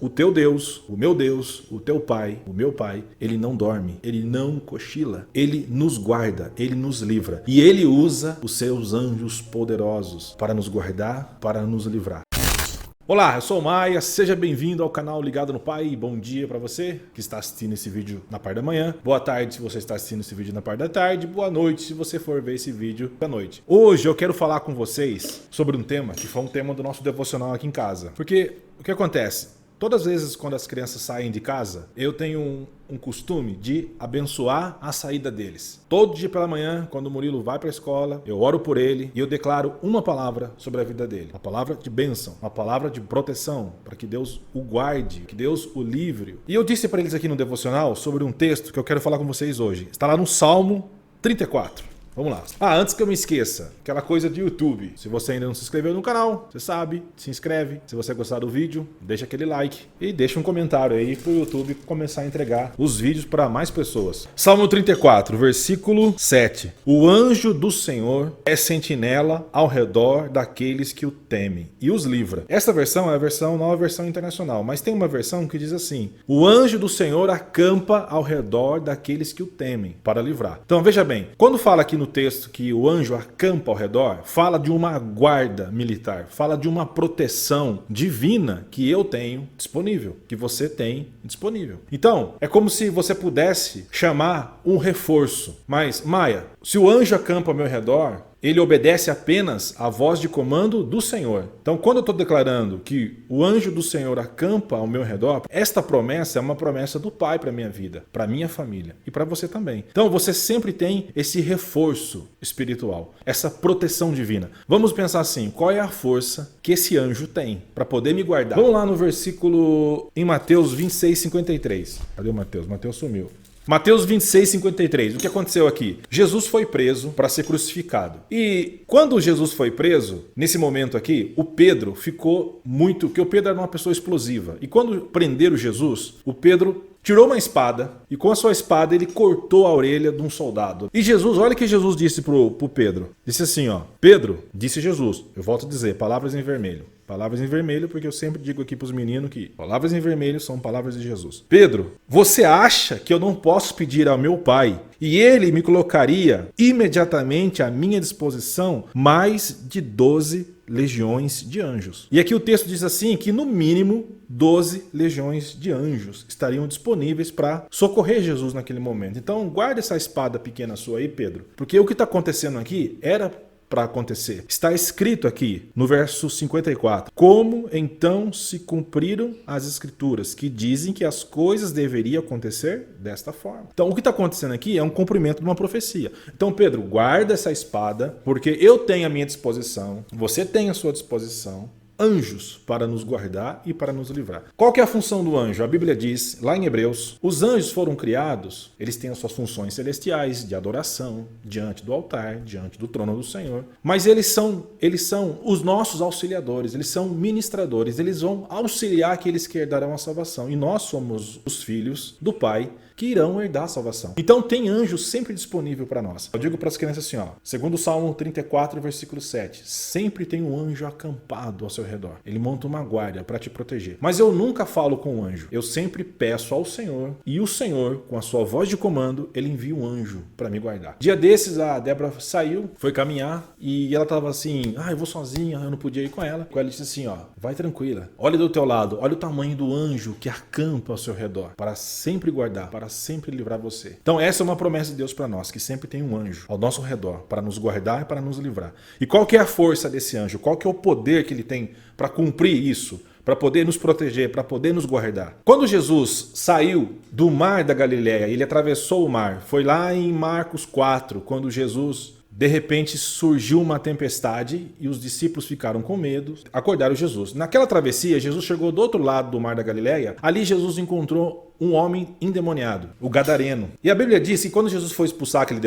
o teu Deus, o meu Deus, o teu Pai, o meu Pai, ele não dorme, ele não cochila, ele nos guarda, ele nos livra. E ele usa os seus anjos poderosos para nos guardar, para nos livrar. Olá, eu sou o Maia, seja bem-vindo ao canal Ligado no Pai. Bom dia para você que está assistindo esse vídeo na parte da manhã. Boa tarde se você está assistindo esse vídeo na parte da tarde. Boa noite se você for ver esse vídeo da noite. Hoje eu quero falar com vocês sobre um tema que foi um tema do nosso devocional aqui em casa. Porque o que acontece? Todas as vezes quando as crianças saem de casa, eu tenho um costume de abençoar a saída deles. Todo dia pela manhã, quando o Murilo vai para a escola, eu oro por ele e eu declaro uma palavra sobre a vida dele. Uma palavra de bênção, uma palavra de proteção, para que Deus o guarde, que Deus o livre. E eu disse para eles aqui no devocional sobre um texto que eu quero falar com vocês hoje. Está lá no Salmo 34. Vamos lá. Antes que eu me esqueça, aquela coisa de YouTube. Se você ainda não se inscreveu no canal, você sabe, se inscreve. Se você gostar do vídeo, deixa aquele like e deixa um comentário aí pro YouTube começar a entregar os vídeos para mais pessoas. Salmo 34, versículo 7. O anjo do Senhor é sentinela ao redor daqueles que o temem e os livra. Essa versão é a nova versão internacional, mas tem uma versão que diz assim: o anjo do Senhor acampa ao redor daqueles que o temem para livrar. Então veja bem, quando fala aqui no texto que o anjo acampa ao redor, fala de uma guarda militar, fala de uma proteção divina que eu tenho disponível, que você tem disponível. Então, é como se você pudesse chamar um reforço. Mas, Maia, se o anjo acampa ao meu redor, ele obedece apenas à voz de comando do Senhor. Então, quando eu estou declarando que o anjo do Senhor acampa ao meu redor, esta promessa é uma promessa do Pai para a minha vida, para a minha família e para você também. Então, você sempre tem esse reforço espiritual, essa proteção divina. Vamos pensar assim, qual é a força que esse anjo tem para poder me guardar? Vamos lá no versículo em Mateus 26:53. Cadê o Mateus? Mateus sumiu. Mateus 26:53. O que aconteceu aqui? Jesus foi preso para ser crucificado. E quando Jesus foi preso, nesse momento aqui, o Pedro ficou muito... Porque o Pedro era uma pessoa explosiva. E quando prenderam Jesus, o Pedro tirou uma espada e com a sua espada ele cortou a orelha de um soldado. E Jesus, olha o que Jesus disse pro Pedro. Disse assim, ó. Pedro, disse Jesus. Eu volto a dizer, palavras em vermelho. Palavras em vermelho, porque eu sempre digo aqui para os meninos que palavras em vermelho são palavras de Jesus. Pedro, você acha que eu não posso pedir ao meu Pai e ele me colocaria imediatamente à minha disposição mais de 12 legiões de anjos? E aqui o texto diz assim que no mínimo 12 legiões de anjos estariam disponíveis para socorrer Jesus naquele momento. Então guarda essa espada pequena sua aí, Pedro, porque o que está acontecendo aqui era para acontecer. Está escrito aqui no verso 54. Como então se cumpriram as escrituras que dizem que as coisas deveriam acontecer desta forma? Então o que está acontecendo aqui é um cumprimento de uma profecia. Então Pedro, guarda essa espada, porque eu tenho à minha disposição, você tem à sua disposição anjos para nos guardar e para nos livrar. Qual que é a função do anjo? A Bíblia diz, lá em Hebreus, os anjos foram criados, eles têm as suas funções celestiais de adoração, diante do altar, diante do trono do Senhor, mas eles são os nossos auxiliadores, eles são ministradores, eles vão auxiliar aqueles que herdarão a salvação, e nós somos os filhos do Pai que irão herdar a salvação. Então tem anjo sempre disponível para nós. Eu digo para as crianças assim, ó, segundo o Salmo 34, versículo 7, sempre tem um anjo acampado ao seu redor. Ele monta uma guarda para te proteger. Mas eu nunca falo com o anjo. Eu sempre peço ao Senhor, e o Senhor, com a sua voz de comando, ele envia um anjo para me guardar. Dia desses, a Débora saiu, foi caminhar, e ela tava assim, eu vou sozinha, eu não podia ir com ela. Ela disse assim, ó, vai tranquila, olha do teu lado, olha o tamanho do anjo que acampa ao seu redor, para sempre guardar, para sempre livrar você. Então essa é uma promessa de Deus para nós, que sempre tem um anjo ao nosso redor para nos guardar e para nos livrar. E qual que é a força desse anjo? Qual que é o poder que ele tem para cumprir isso? Para poder nos proteger, para poder nos guardar. Quando Jesus saiu do mar da Galileia, ele atravessou o mar, foi lá em Marcos 4, quando Jesus... De repente surgiu uma tempestade e os discípulos ficaram com medo, acordaram Jesus. Naquela travessia, Jesus chegou do outro lado do mar da Galileia. Ali Jesus encontrou um homem endemoniado, o gadareno. E a Bíblia diz que quando Jesus foi expulsar aquele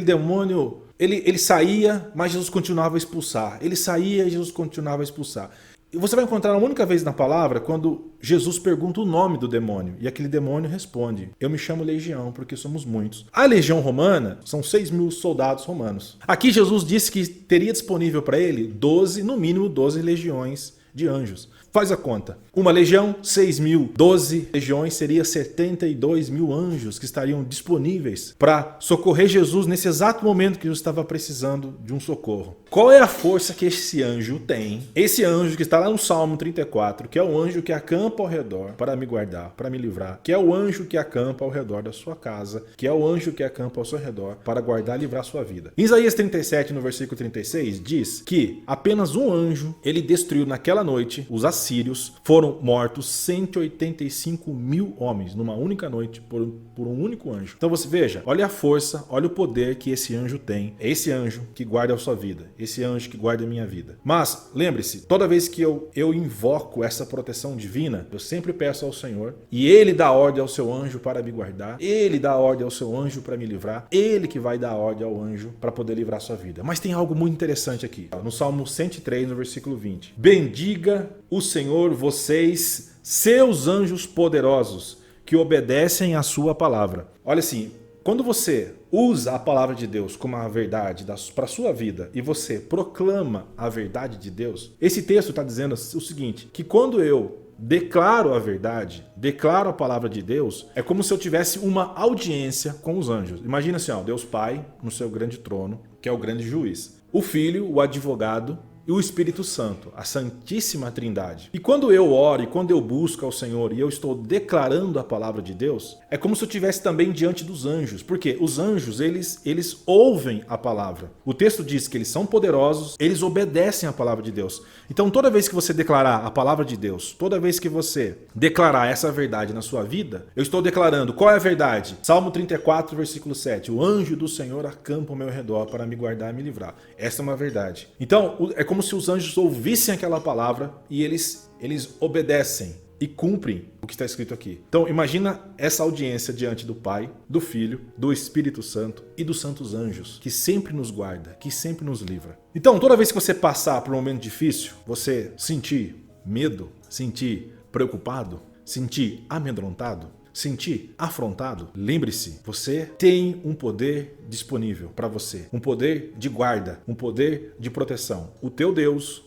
demônio ele saía, mas Jesus continuava a expulsar. Ele saía e Jesus continuava a expulsar. E você vai encontrar uma única vez na palavra quando Jesus pergunta o nome do demônio. E aquele demônio responde, eu me chamo Legião, porque somos muitos. A legião romana são 6.000 soldados romanos. Aqui Jesus disse que teria disponível para ele 12, no mínimo 12 legiões de anjos. Faz a conta. Uma legião, 6 mil. 12 legiões seria 72 mil anjos que estariam disponíveis para socorrer Jesus nesse exato momento que Jesus estava precisando de um socorro. Qual é a força que esse anjo tem? Esse anjo que está lá no Salmo 34, que é o anjo que acampa ao redor para me guardar, para me livrar, que é o anjo que acampa ao redor da sua casa, que é o anjo que acampa ao seu redor para guardar e livrar a sua vida. Em Isaías 37, no versículo 36, diz que apenas um anjo, ele destruiu naquela noite os assírios, foram mortos 185 mil homens numa única noite por um único anjo. Então você veja, olha a força, olha o poder que esse anjo tem. É esse anjo que guarda a sua vida, esse anjo que guarda a minha vida. Mas lembre-se, toda vez que eu invoco essa proteção divina, eu sempre peço ao Senhor e Ele dá ordem ao seu anjo para me guardar, Ele dá ordem ao seu anjo para me livrar, Ele que vai dar ordem ao anjo para poder livrar a sua vida. Mas tem algo muito interessante aqui, no Salmo 103, no versículo 20. Bendiga o Senhor vocês, seus anjos poderosos, que obedecem à sua palavra. Olha assim, quando você usa a palavra de Deus como a verdade para a sua vida e você proclama a verdade de Deus, esse texto está dizendo o seguinte, que quando eu declaro a verdade, declaro a palavra de Deus, é como se eu tivesse uma audiência com os anjos. Imagina assim, ó, Deus Pai no seu grande trono, que é o grande juiz. O Filho, o advogado, e o Espírito Santo, a Santíssima Trindade. E quando eu oro e quando eu busco ao Senhor e eu estou declarando a palavra de Deus, é como se eu estivesse também diante dos anjos, porque os anjos, eles ouvem a palavra. O texto diz que eles são poderosos, eles obedecem a palavra de Deus. Então toda vez que você declarar a palavra de Deus, toda vez que você declarar essa verdade na sua vida, eu estou declarando qual é a verdade? Salmo 34, versículo 7. O anjo do Senhor acampa ao meu redor para me guardar e me livrar. Essa é uma verdade. Então, é como se os anjos ouvissem aquela palavra e eles obedecem e cumprem o que está escrito aqui. Então imagina essa audiência diante do Pai, do Filho, do Espírito Santo e dos santos anjos, que sempre nos guarda, que sempre nos livra. Então toda vez que você passar por um momento difícil, você sentir medo, sentir preocupado, sentir amedrontado, sentir afrontado, lembre-se, você tem um poder disponível para você, um poder de guarda, um poder de proteção. O teu Deus,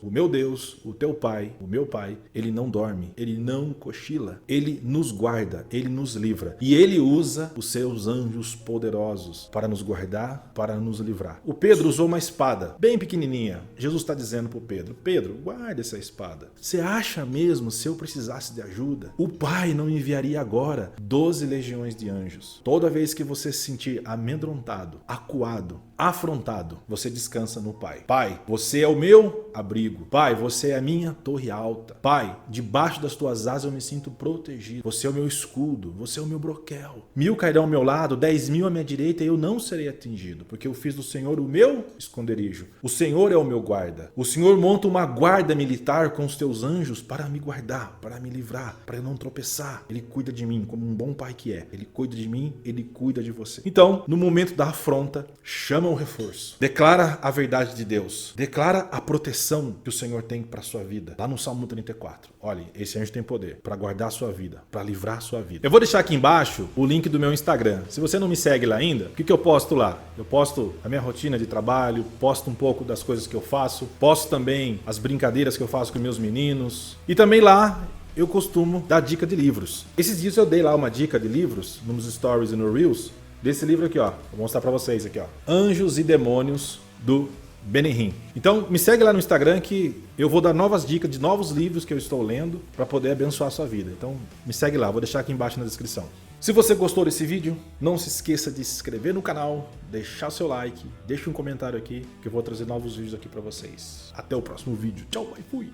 o teu Pai, o meu Pai, ele não dorme, ele não cochila, ele nos guarda, ele nos livra e ele usa os seus anjos poderosos para nos guardar, para nos livrar. O Pedro usou uma espada bem pequenininha. Jesus está dizendo para o Pedro, Pedro, guarda essa espada. Você acha mesmo, se eu precisasse de ajuda, o Pai não enviaria agora 12 legiões de anjos? Toda vez que você se sentir amedrontado, acuado, afrontado, você descansa no Pai. Pai, você é o meu abrigo. Pai, você é a minha torre alta. Pai, debaixo das tuas asas eu me sinto protegido. Você é o meu escudo, você é o meu broquel. 1000 cairão ao meu lado, 10.000 à minha direita e eu não serei atingido, porque eu fiz do Senhor o meu esconderijo. O Senhor é o meu guarda. O Senhor monta uma guarda militar com os teus anjos para me guardar, para me livrar, para eu não tropeçar. Ele cuida de mim como um bom pai que é. Ele cuida de mim, ele cuida de você. Então, no momento da afronta, chama o reforço. Declara a verdade de Deus. Declara a proteção que o Senhor tem para a sua vida. Lá no Salmo 34. Olha, esse anjo tem poder para guardar a sua vida, para livrar a sua vida. Eu vou deixar aqui embaixo o link do meu Instagram. Se você não me segue lá ainda, o que eu posto lá? Eu posto a minha rotina de trabalho, posto um pouco das coisas que eu faço, posto também as brincadeiras que eu faço com meus meninos. E também lá eu costumo dar dica de livros. Esses dias eu dei lá uma dica de livros nos stories e no Reels, desse livro aqui, ó. Vou mostrar pra vocês aqui, ó. Anjos e Demônios, do Benihim. Então me segue lá no Instagram que eu vou dar novas dicas de novos livros que eu estou lendo para poder abençoar a sua vida. Então me segue lá, vou deixar aqui embaixo na descrição. Se você gostou desse vídeo, não se esqueça de se inscrever no canal, deixar o seu like, deixe um comentário aqui que eu vou trazer novos vídeos aqui para vocês. Até o próximo vídeo. Tchau, bye, fui!